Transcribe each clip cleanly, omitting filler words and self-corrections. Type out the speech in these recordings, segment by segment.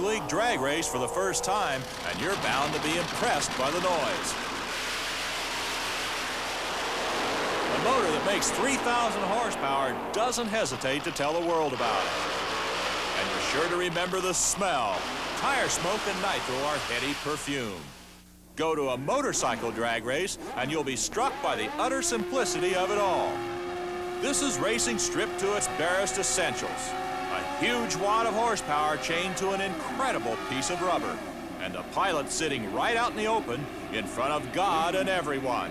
league drag race for the first time, and you're bound to be impressed by the noise. A motor that makes 3,000 horsepower doesn't hesitate to tell the world about it. And you're sure to remember the smell. Tire smoke and nitro are heady perfume. Go to a motorcycle drag race, and you'll be struck by the utter simplicity of it all. This is racing stripped to its barest essentials. A huge wad of horsepower chained to an incredible piece of rubber, and a pilot sitting right out in the open in front of God and everyone.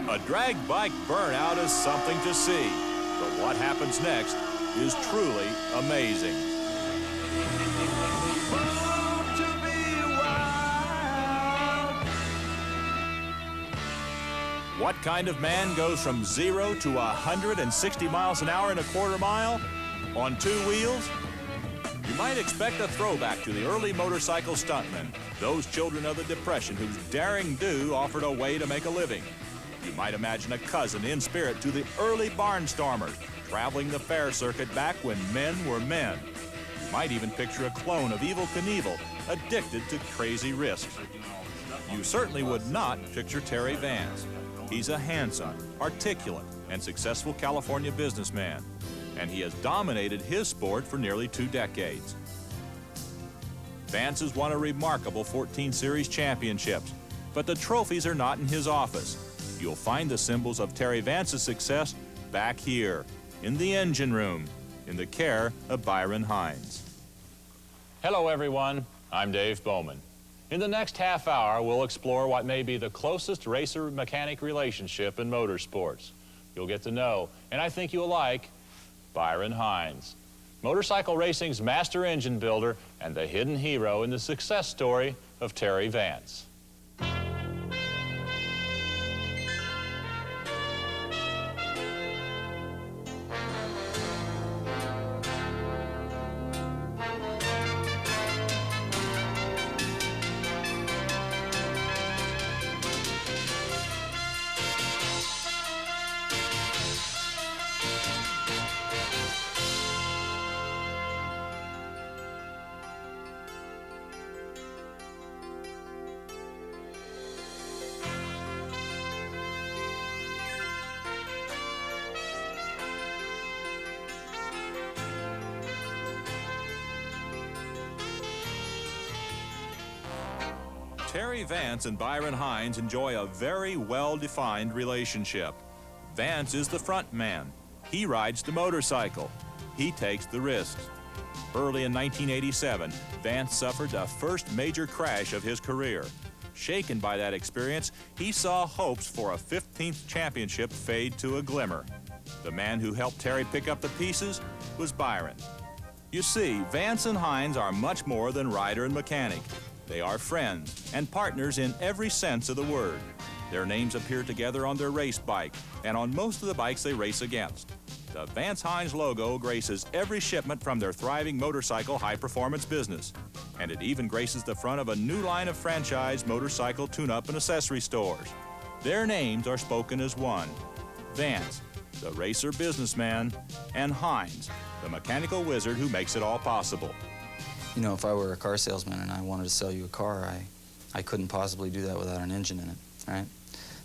A drag bike burnout is something to see, but what happens next is truly amazing. What kind of man goes from 0 to 160 miles an hour in a quarter mile on 2 wheels? You might expect a throwback to the early motorcycle stuntmen, those children of the Depression whose daring do offered a way to make a living. You might imagine a cousin in spirit to the early barnstormers, traveling the fair circuit back when men were men. You might even picture a clone of Evel Knievel, addicted to crazy risks. You certainly would not picture Terry Vance. He's a handsome, articulate, and successful California businessman, and he has dominated his sport for nearly 2 decades. Vance has won a remarkable 14 Series championships, but the trophies are not in his office. You'll find the symbols of Terry Vance's success back here, in the engine room, in the care of Vance Hines. Hello, everyone. I'm Dave Bowman. In the next half hour, we'll explore what may be the closest racer-mechanic relationship in motorsports. You'll get to know, and I think you'll like, Vance Hines, motorcycle racing's master engine builder and the hidden hero in the success story of Terry Vance. Terry Vance and Vance Hines enjoy a very well-defined relationship. Vance is the front man. He rides the motorcycle. He takes the risks. Early in 1987, Vance suffered the first major crash of his career. Shaken by that experience, he saw hopes for a 15th championship fade to a glimmer. The man who helped Terry pick up the pieces was Byron. You see, Vance and Hines are much more than rider and mechanic. They are friends and partners in every sense of the word. Their names appear together on their race bike and on most of the bikes they race against. The Vance Hines logo graces every shipment from their thriving motorcycle high-performance business, and it even graces the front of a new line of franchise motorcycle tune-up and accessory stores. Their names are spoken as one: Vance, the racer businessman, and Hines, the mechanical wizard who makes it all possible. You know, if I were a car salesman and I wanted to sell you a car, I couldn't possibly do that without an engine in it, right?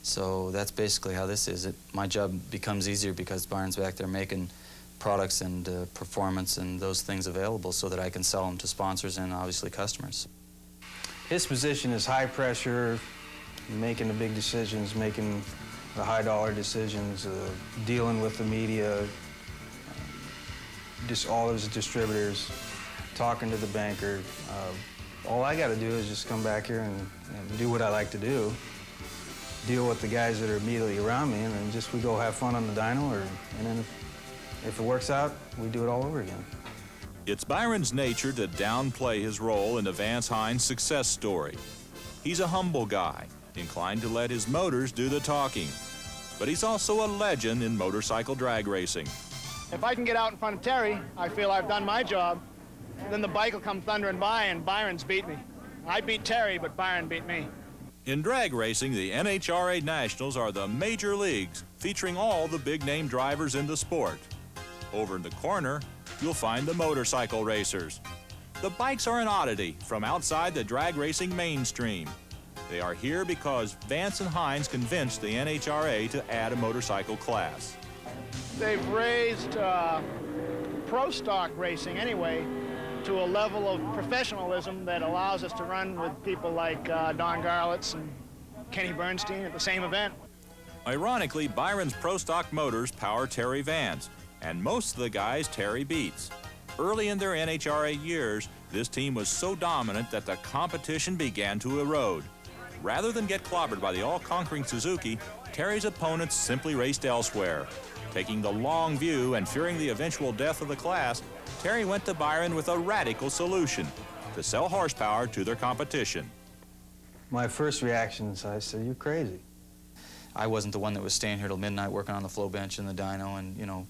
So that's basically how this is. My job becomes easier because Byron's back there making products and performance and those things available so that I can sell them to sponsors and obviously customers. His position is high pressure, making the big decisions, making the high-dollar decisions, dealing with the media, just all of his distributors, talking to the banker. All I got to do is just come back here and do what I like to do, deal with the guys that are immediately around me, and then just we go have fun on the dyno, and then if it works out, we do it all over again. It's Byron's nature to downplay his role in the Vance Hines success story. He's a humble guy, inclined to let his motors do the talking. But he's also a legend in motorcycle drag racing. If I can get out in front of Terry, I feel I've done my job. Then the bike will come thundering by and Byron's beat me. I beat Terry, but Byron beat me. In drag racing, the NHRA Nationals are the major leagues, featuring all the big-name drivers in the sport. Over in the corner, you'll find the motorcycle racers. The bikes are an oddity from outside the drag racing mainstream. They are here because Vance and Hines convinced the NHRA to add a motorcycle class. They've raised pro stock racing anyway to a level of professionalism that allows us to run with people like Don Garlitz and Kenny Bernstein at the same event. Ironically, Byron's pro stock motors power Terry Vance, and most of the guys Terry beats. Early in their NHRA years, this team was so dominant that the competition began to erode. Rather than get clobbered by the all-conquering Suzuki, Terry's opponents simply raced elsewhere. Taking the long view and fearing the eventual death of the class, Terry went to Byron with a radical solution: to sell horsepower to their competition. My first reaction is I said, "You're crazy." I wasn't the one that was staying here till midnight working on the flow bench and the dyno and,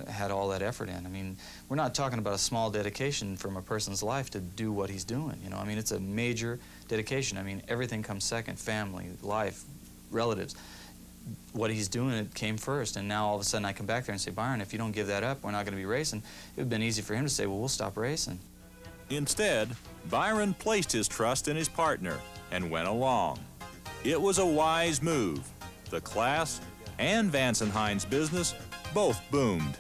had all that effort in. I mean, we're not talking about a small dedication from a person's life to do what he's doing, I mean, it's a major dedication. I mean, everything comes second: family, life, relatives. What he's doing, it came first, and now all of a sudden I come back there and say, Byron, if you don't give that up, we're not going to be racing. It would have been easy for him to say, well, we'll stop racing. Instead, Byron placed his trust in his partner and went along. It was a wise move. The class and Vance and Hines' business both boomed.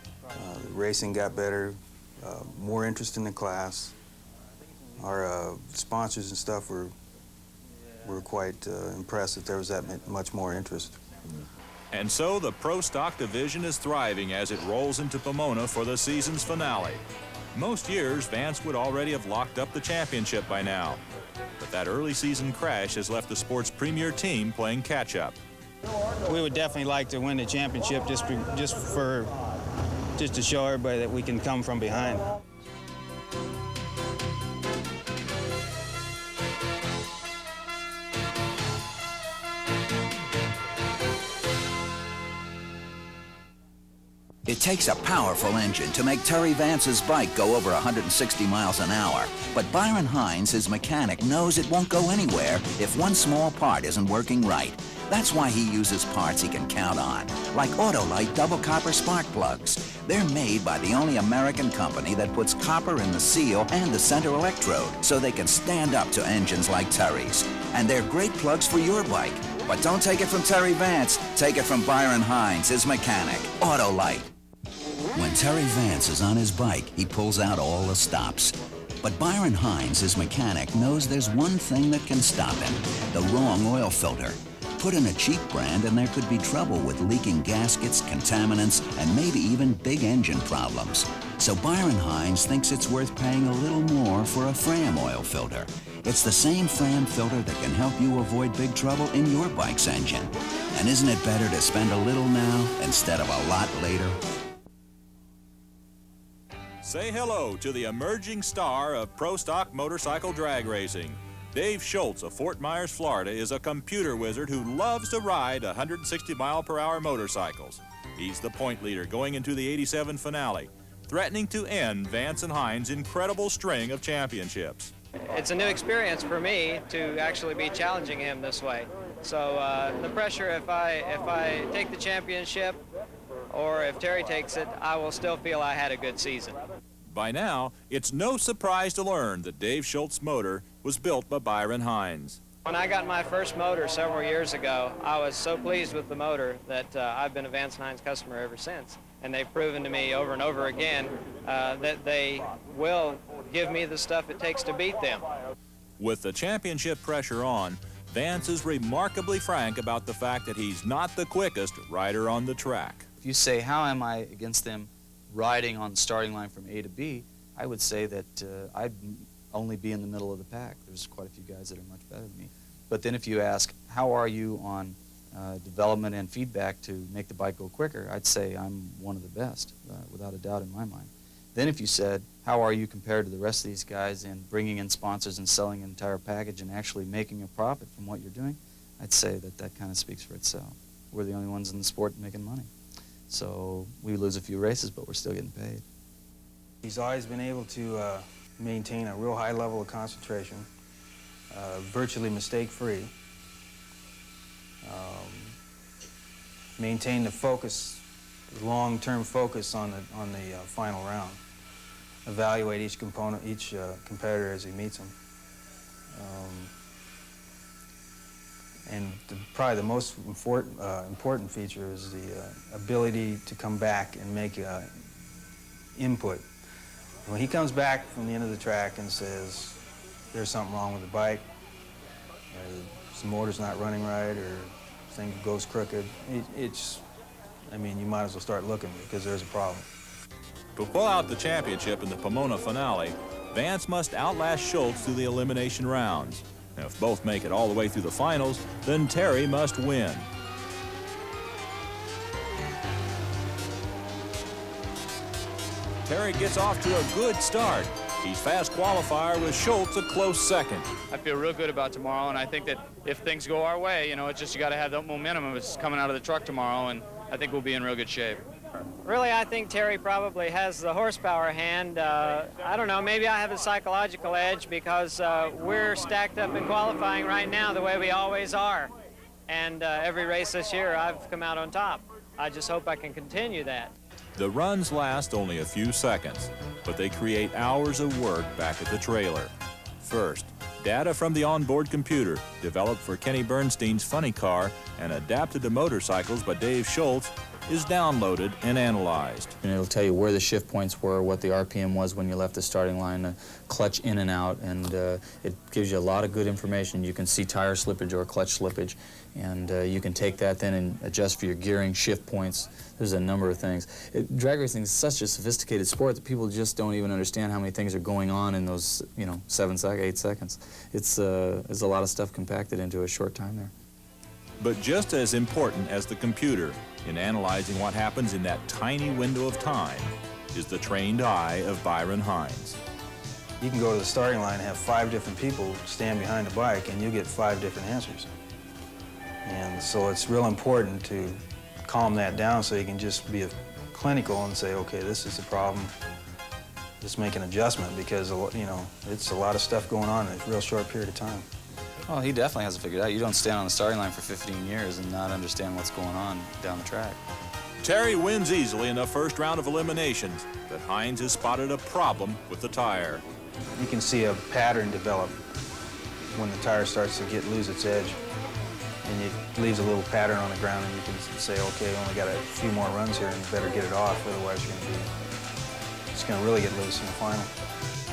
The racing got better, more interest in the class. Our sponsors and stuff were quite impressed that there was that much more interest. And so the pro stock division is thriving as it rolls into Pomona for the season's finale. Most years, Vance would already have locked up the championship by now. But that early season crash has left the sport's premier team playing catch-up. We would definitely like to win the championship just to show everybody that we can come from behind. It takes a powerful engine to make Terry Vance's bike go over 160 miles an hour. But Byron Hines, his mechanic, knows it won't go anywhere if one small part isn't working right. That's why he uses parts he can count on, like Autolite double copper spark plugs. They're made by the only American company that puts copper in the seal and the center electrode, so they can stand up to engines like Terry's. And they're great plugs for your bike. But don't take it from Terry Vance, take it from Byron Hines, his mechanic, Autolite. When Terry Vance is on his bike, he pulls out all the stops. But Byron Hines, his mechanic, knows there's one thing that can stop him: the wrong oil filter. Put in a cheap brand and there could be trouble with leaking gaskets, contaminants, and maybe even big engine problems. So Byron Hines thinks it's worth paying a little more for a Fram oil filter. It's the same Fram filter that can help you avoid big trouble in your bike's engine. And isn't it better to spend a little now instead of a lot later? Say hello to the emerging star of pro stock motorcycle drag racing. Dave Schultz of Fort Myers, Florida, is a computer wizard who loves to ride 160-mile-per-hour motorcycles. He's the point leader going into the '87 finale, threatening to end Vance and Hines' incredible string of championships. It's a new experience for me to actually be challenging him this way. So the pressure, if I take the championship or if Terry takes it, I will still feel I had a good season. By now, it's no surprise to learn that Dave Schultz's motor was built by Byron Hines. When I got my first motor several years ago, I was so pleased with the motor that I've been a Vance and Hines customer ever since. And they've proven to me over and over again that they will give me the stuff it takes to beat them. With the championship pressure on, Vance is remarkably frank about the fact that he's not the quickest rider on the track. If you say, how am I against them riding on the starting line from A to B, I would say that I'd only be in the middle of the pack. There's quite a few guys that are much better than me. But then if you ask, how are you on development and feedback to make the bike go quicker, I'd say I'm one of the best, without a doubt in my mind. Then if you said, how are you compared to the rest of these guys in bringing in sponsors and selling an entire package and actually making a profit from what you're doing, I'd say that that kind of speaks for itself. We're the only ones in the sport making money. So we lose a few races, but we're still getting paid. He's always been able to maintain a real high level of concentration, virtually mistake-free, maintain the focus, long-term focus on the final round. evaluate each component, each competitor as he meets them. And probably the most important feature is the ability to come back and make input. When he comes back from the end of the track and says, there's something wrong with the bike, the motor's not running right, or thing goes crooked, I mean, you might as well start looking because there's a problem. To pull out the championship in the Pomona finale, Vance must outlast Schultz through the elimination rounds. Now, if both make it all the way through the finals, then Terry must win. Terry gets off to a good start. He's fast qualifier with Schultz a close second. I feel real good about tomorrow, and I think that if things go our way, you know, it's just you got to have that momentum of it's coming out of the truck tomorrow, and I think we'll be in real good shape. Really, I think Terry probably has the horsepower hand. I don't know, maybe I have a psychological edge because we're stacked up in qualifying right now the way we always are. And every race this year, I've come out on top. I just hope I can continue that. The runs last only a few seconds, but they create hours of work back at the trailer. First, data from the onboard computer, developed for Kenny Bernstein's Funny Car and adapted to motorcycles by Dave Schultz, is downloaded and analyzed. And it'll tell you where the shift points were, what the RPM was when you left the starting line, the clutch in and out, and it gives you a lot of good information. You can see tire slippage or clutch slippage, and you can take that then and adjust for your gearing, shift points. There's a number of things. Drag racing is such a sophisticated sport that people just don't even understand how many things are going on in those, 8 seconds. It's there's a lot of stuff compacted into a short time there. But just as important as the computer in analyzing what happens in that tiny window of time is the trained eye of Byron Hines. You can go to the starting line and have 5 different people stand behind the bike, and you get 5 different answers. And so it's real important to calm that down so you can just be clinical and say, okay, this is the problem. Just make an adjustment because, it's a lot of stuff going on in a real short period of time. Well, he definitely has it figured out. You don't stand on the starting line for 15 years and not understand what's going on down the track. Terry wins easily in the first round of eliminations, but Hines has spotted a problem with the tire. You can see a pattern develop when the tire starts to lose its edge, and it leaves a little pattern on the ground, and you can say, okay, only got a few more runs here, and you better get it off, otherwise it's going to really get loose in the final.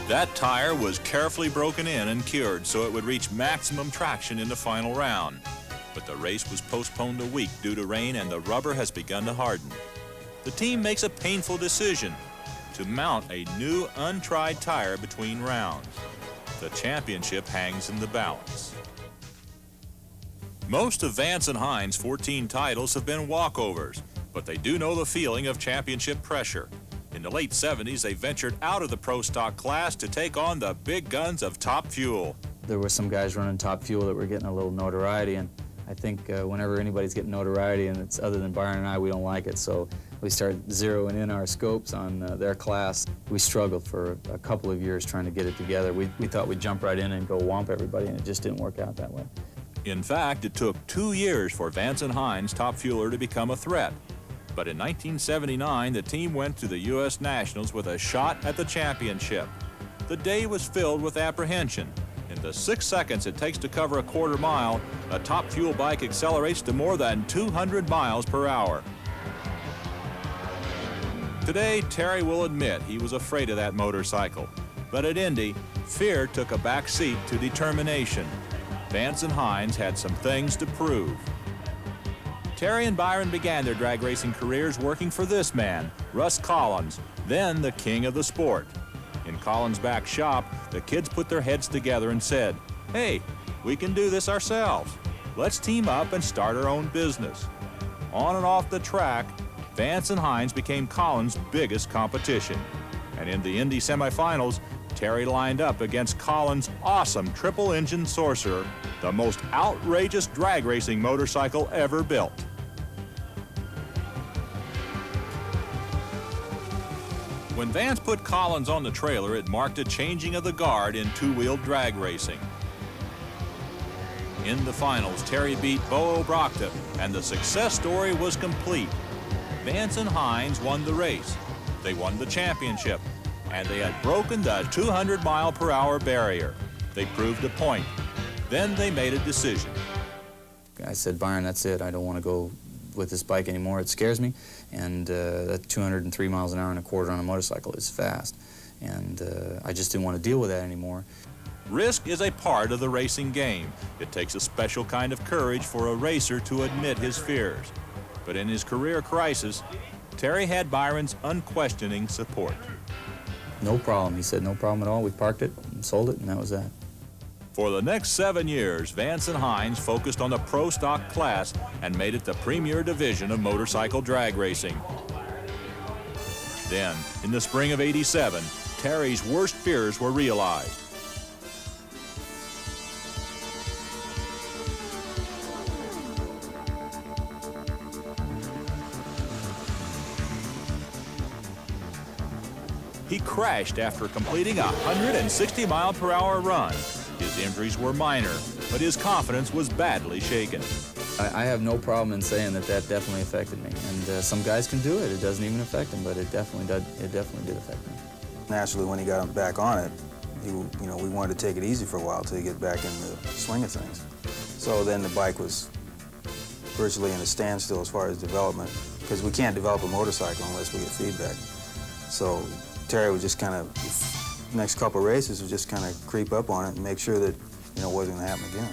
That tire was carefully broken in and cured so it would reach maximum traction in the final round. But the race was postponed a week due to rain and the rubber has begun to harden. The team makes a painful decision to mount a new untried tire between rounds. The championship hangs in the balance. Most of Vance and Hines' 14 titles have been walkovers, but they do know the feeling of championship pressure. In the late 70s, they ventured out of the pro stock class to take on the big guns of Top Fuel. There were some guys running Top Fuel that were getting a little notoriety, and I think whenever anybody's getting notoriety and it's other than Byron and I, we don't like it. So we started zeroing in our scopes on their class. We struggled for a couple of years trying to get it together. We thought we'd jump right in and go whomp everybody, and it just didn't work out that way. In fact, it took 2 years for Vance and Hines' Top Fueler to become a threat. But in 1979, the team went to the U.S. Nationals with a shot at the championship. The day was filled with apprehension. In the 6 seconds it takes to cover a quarter mile, a Top Fuel bike accelerates to more than 200 miles per hour. Today, Terry will admit he was afraid of that motorcycle. But at Indy, fear took a back seat to determination. Vance and Hines had some things to prove. Terry and Byron began their drag racing careers working for this man, Russ Collins, then the king of the sport. In Collins' back shop, the kids put their heads together and said, hey, we can do this ourselves. Let's team up and start our own business. On and off the track, Vance and Hines became Collins' biggest competition. And in the Indy semifinals, Terry lined up against Collins' awesome triple-engine Sorcerer, the most outrageous drag racing motorcycle ever built. When Vance put Collins on the trailer, it marked a changing of the guard in two-wheel drag racing. In the finals, Terry beat Bo O'Brocta, and the success story was complete. Vance and Hines won the race. They won the championship, and they had broken the 200-mile-per-hour barrier. They proved a point. Then they made a decision. I said, Byron, that's it. I don't want to go with this bike anymore. It scares me, and that 203 miles an hour and a quarter on a motorcycle is fast, and I just didn't want to deal with that anymore. Risk is a part of the racing game. It takes a special kind of courage for a racer to admit his fears. But in his career crisis, Terry had Byron's unquestioning support. No problem. He said, no problem at all. We parked it and sold it, and that was that. For the next 7 years, Vance and Hines focused on the pro stock class and made it the premier division of motorcycle drag racing. Then, in the spring of '87, Terry's worst fears were realized. He crashed after completing a 160-mile-per-hour run. His injuries were minor, but his confidence was badly shaken. I have no problem in saying that definitely affected me. And some guys can do it. It doesn't even affect them, but it definitely did affect me. Naturally, when he got back on it, we wanted to take it easy for a while till he get back in the swing of things. So then the bike was virtually in a standstill as far as development, because we can't develop a motorcycle unless we get feedback. So Terry was just kind of, next couple of races, would just kind of creep up on it and make sure that, it wasn't going to happen again.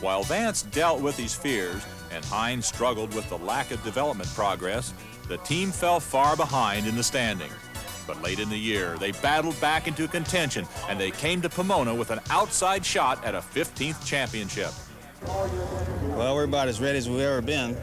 While Vance dealt with his fears and Hines struggled with the lack of development progress, the team fell far behind in the standings. But late in the year, they battled back into contention, and they came to Pomona with an outside shot at a 15th championship. Well, we're about as ready as we've ever been.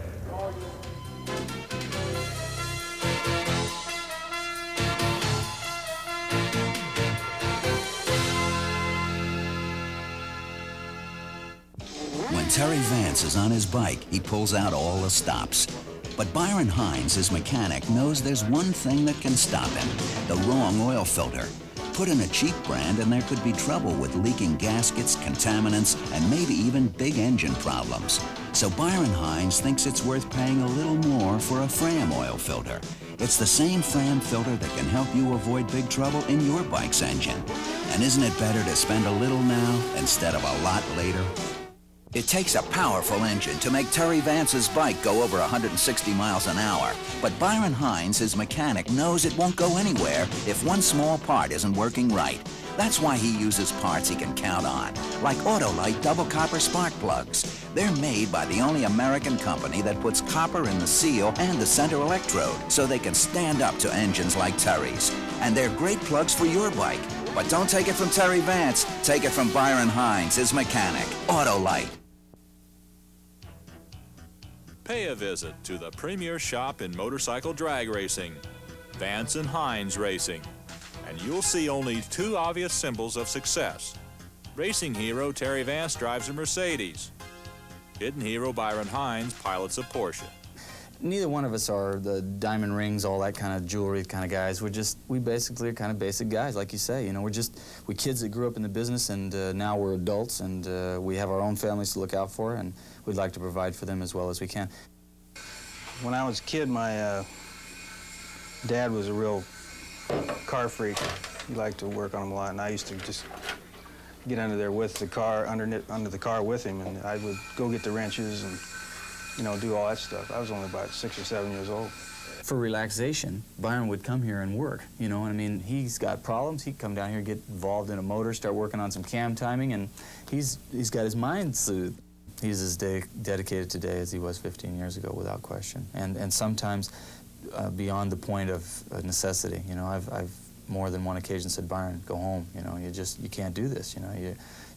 When Terry Vance is on his bike, he pulls out all the stops. But Byron Hines, his mechanic, knows there's one thing that can stop him: the wrong oil filter. Put in a cheap brand and there could be trouble with leaking gaskets, contaminants, and maybe even big engine problems. So Byron Hines thinks it's worth paying a little more for a Fram oil filter. It's the same Fram filter that can help you avoid big trouble in your bike's engine. And isn't it better to spend a little now instead of a lot later? It takes a powerful engine to make Terry Vance's bike go over 160 miles an hour. But Byron Hines, his mechanic, knows it won't go anywhere if one small part isn't working right. That's why he uses parts he can count on, like Autolite double copper spark plugs. They're made by the only American company that puts copper in the seal and the center electrode, so they can stand up to engines like Terry's. And they're great plugs for your bike. But don't take it from Terry Vance. Take it from Byron Hines, his mechanic. Autolite. Pay a visit to the premier shop in motorcycle drag racing, Vance and Hines Racing, and you'll see only two obvious symbols of success. Racing hero Terry Vance drives a Mercedes. Hidden hero Byron Hines pilots a Porsche. Neither one of us are the diamond rings, all that kind of jewelry kind of guys. We basically are kind of basic guys, like you say. We're kids that grew up in the business, and now we're adults, and we have our own families to look out for, and we'd like to provide for them as well as we can. When I was a kid, my dad was a real car freak. He liked to work on them a lot, and I used to just get under there with the car, under the car with him, and I would go get the wrenches and do all that stuff. I was only about 6 or 7 years old. For relaxation, Byron would come here and work, He's got problems. He'd come down here, get involved in a motor, start working on some cam timing, and he's got his mind soothed. He's as dedicated today as he was 15 years ago, without question, and sometimes beyond the point of necessity. I've more than one occasion said, Byron, go home. You can't do this.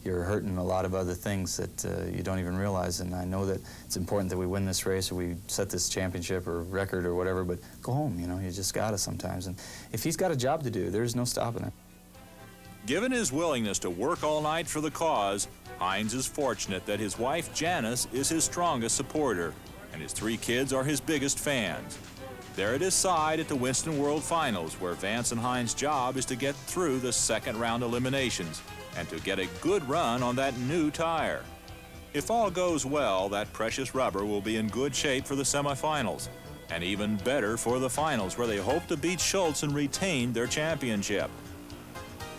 You're hurting a lot of other things that you don't even realize, and I know that it's important that we win this race or we set this championship or record or whatever, but go home, you just gotta sometimes. And if he's got a job to do, there's no stopping it. Given his willingness to work all night for the cause, Hines is fortunate that his wife Janice is his strongest supporter, and his 3 kids are his biggest fans. They're at his side at the Winston World Finals, where Vance and Hines' job is to get through the second round eliminations and to get a good run on that new tire. If all goes well, that precious rubber will be in good shape for the semifinals. And even better for the finals, where they hope to beat Schultz and retain their championship.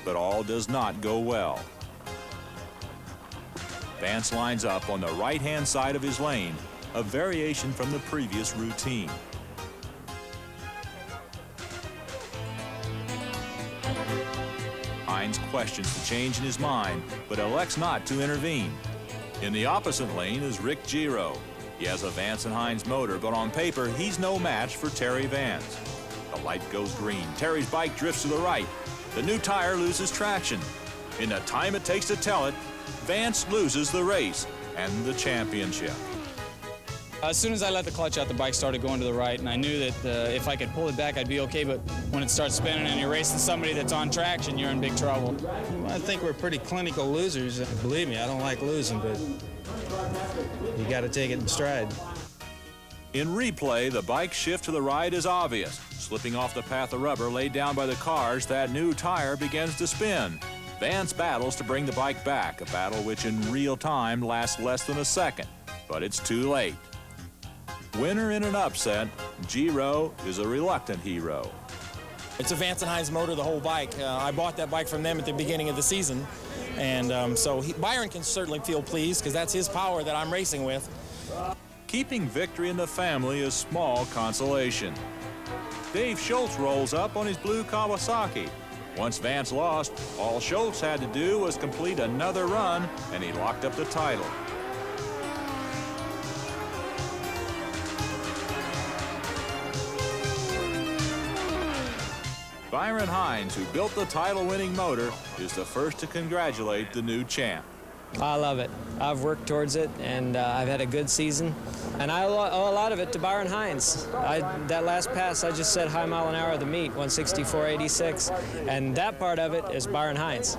But all does not go well. Vance lines up on the right-hand side of his lane, a variation from the previous routine. Hines questions the change in his mind, but elects not to intervene. In the opposite lane is Rick Giro. He has a Vance and Hines motor, but on paper, he's no match for Terry Vance. The light goes green. Terry's bike drifts to the right. The new tire loses traction. In the time it takes to tell it, Vance loses the race and the championship. As soon as I let the clutch out, the bike started going to the right, and I knew that if I could pull it back, I'd be okay, but when it starts spinning and you're racing somebody that's on traction, you're in big trouble. I think we're pretty clinical losers. Believe me, I don't like losing, but you got to take it in stride. In replay, the bike shift to the right is obvious. Slipping off the path of rubber laid down by the cars, that new tire begins to spin. Vance battles to bring the bike back, a battle which in real time lasts less than a second, but it's too late. Winner in an upset, Giro is a reluctant hero. It's a Vance and Hines motor, the whole bike. I bought that bike from them at the beginning of the season, and so Byron can certainly feel pleased because that's his power that I'm racing with. Keeping victory in the family is small consolation. Dave Schultz rolls up on his blue Kawasaki. Once Vance lost, all Schultz had to do was complete another run, and he locked up the title. Byron Hines, who built the title-winning motor, is the first to congratulate the new champ. I love it. I've worked towards it, and I've had a good season. And I owe a lot of it to Byron Hines. That last pass, I just said high mile an hour of the meet, 164.86, and that part of it is Byron Hines.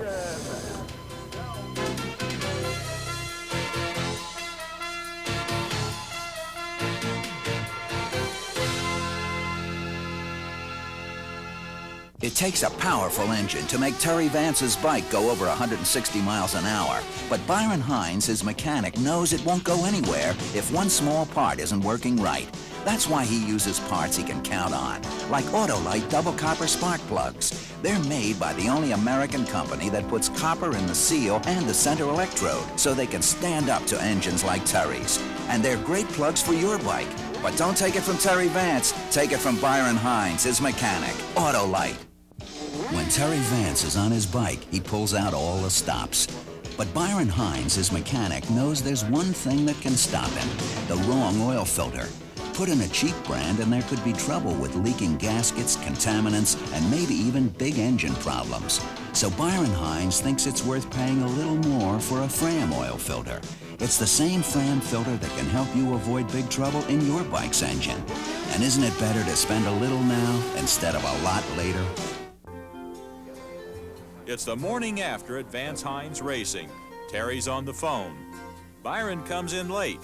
It takes a powerful engine to make Terry Vance's bike go over 160 miles an hour. But Byron Hines, his mechanic, knows it won't go anywhere if one small part isn't working right. That's why he uses parts he can count on, like Autolite double copper spark plugs. They're made by the only American company that puts copper in the seal and the center electrode, so they can stand up to engines like Terry's. And they're great plugs for your bike. But don't take it from Terry Vance, take it from Byron Hines, his mechanic, Autolite. When Terry Vance is on his bike, he pulls out all the stops. But Byron Hines, his mechanic, knows there's one thing that can stop him: the wrong oil filter. Put in a cheap brand and there could be trouble with leaking gaskets, contaminants, and maybe even big engine problems. So Byron Hines thinks it's worth paying a little more for a Fram oil filter. It's the same Fram filter that can help you avoid big trouble in your bike's engine. And isn't it better to spend a little now instead of a lot later? It's the morning after at Vance Hines Racing. Terry's on the phone. Byron comes in late,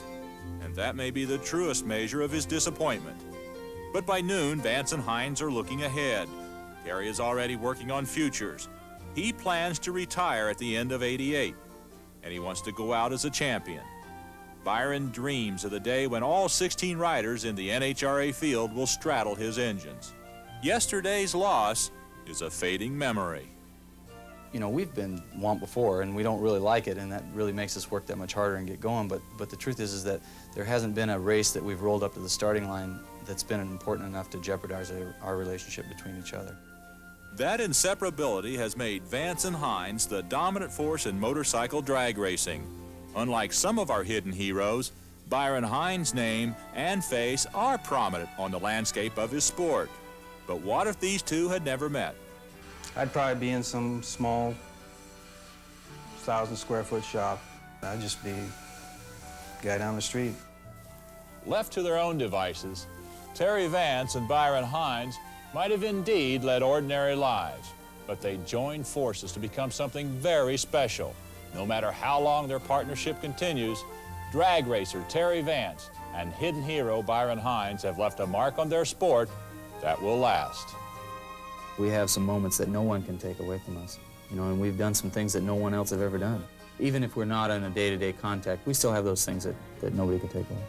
and that may be the truest measure of his disappointment. But by noon, Vance and Hines are looking ahead. Terry is already working on futures. He plans to retire at the end of '88, and he wants to go out as a champion. Byron dreams of the day when all 16 riders in the NHRA field will straddle his engines. Yesterday's loss is a fading memory. You know, we've been whomped before, and we don't really like it, and that really makes us work that much harder and get going. But the truth is that there hasn't been a race that we've rolled up to the starting line that's been important enough to jeopardize our relationship between each other. That inseparability has made Vance and Hines the dominant force in motorcycle drag racing. Unlike some of our hidden heroes, Byron Hines' name and face are prominent on the landscape of his sport. But what if these two had never met? I'd probably be in some small 1,000-square-foot shop. I'd just be a guy down the street. Left to their own devices, Terry Vance and Byron Hines might have indeed led ordinary lives, but they joined forces to become something very special. No matter how long their partnership continues, drag racer Terry Vance and hidden hero Byron Hines have left a mark on their sport that will last. We have some moments that no one can take away from us, you know, and we've done some things that no one else have ever done. Even if we're not in a day-to-day contact, we still have those things that nobody can take away.